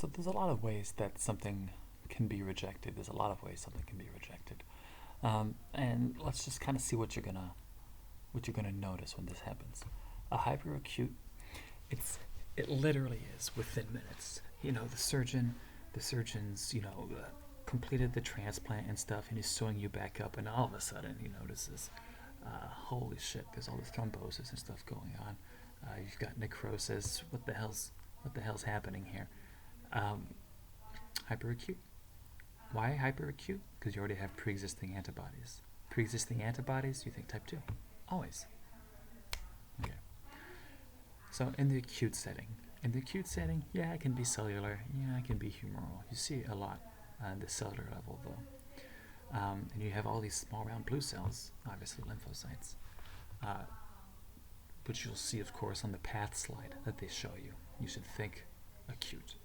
So there's a lot of ways that something can be rejected. There's a lot of ways something can be rejected. And let's just kind of see what you're gonna notice when this happens. A hyperacute, it literally is within minutes. The surgeon's completed the transplant and stuff, and he's sewing you back up, and all of a sudden he notices, holy shit, there's all this thrombosis and stuff going on. You've got necrosis. What the hell's happening here? Um, Hyperacute. Why hyperacute? Because you already have pre-existing antibodies. Pre-existing antibodies, you think type 2. Always. Okay. So in the acute setting, yeah, it can be cellular, yeah, it can be humoral. You see a lot on the cellular level, though. And you have all these small round blue cells, obviously lymphocytes, uh, which you'll see, of course, on the path slide that they show you. You should think acute.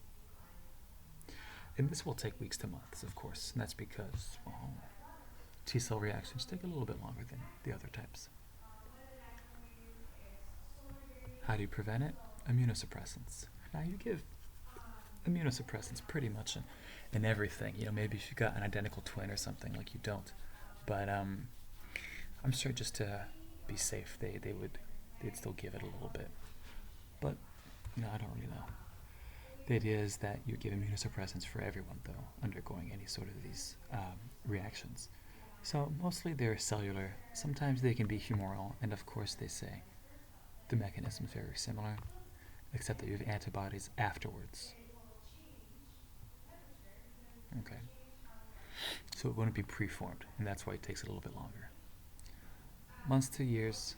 And this will take weeks to months, of course, and that's because, well, T cell reactions take a little bit longer than the other types. How do you prevent it? Immunosuppressants. Now, you give immunosuppressants pretty much in everything. Maybe if you got an identical twin or something, like you don't. But I'm sure just to be safe, they'd still give it a little bit. But I don't really know. The idea is that you give immunosuppressants for everyone, though, undergoing any sort of these reactions. So mostly they're cellular. Sometimes they can be humoral, and of course they say the mechanism is very similar, except that you have antibodies afterwards. Okay. So it wouldn't be preformed, and that's why it takes a little bit longer. Months to years.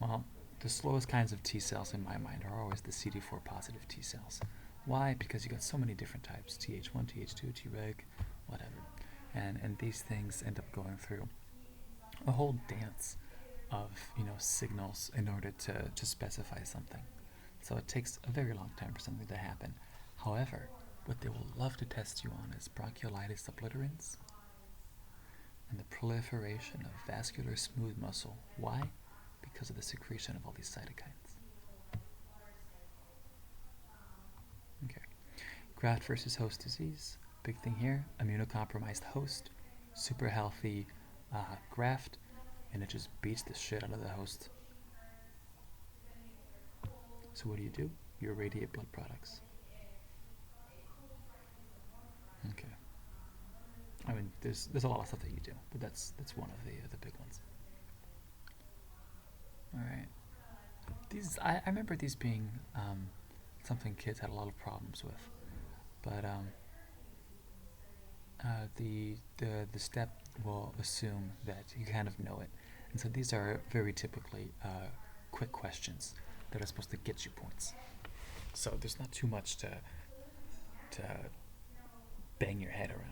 Well, the slowest kinds of T cells in my mind are always the CD4 positive T cells. Why? Because you got so many different types: Th1, Th2, Treg, whatever. And these things end up going through a whole dance of signals in order to specify something. So it takes a very long time for something to happen. However, what they will love to test you on is bronchiolitis obliterans and the proliferation of vascular smooth muscle. Why? Because of the secretion of all these cytokines. Okay. Graft versus host disease. Big thing here. Immunocompromised host. Super healthy graft. And it just beats the shit out of the host. So what do? You irradiate blood products. Okay. I mean, there's a lot of stuff that you do, but that's one of the big ones. All right. I remember these being something kids had a lot of problems with, but the step will assume that you kind of know it, and so these are very typically quick questions that are supposed to get you points. So there's not too much to bang your head around.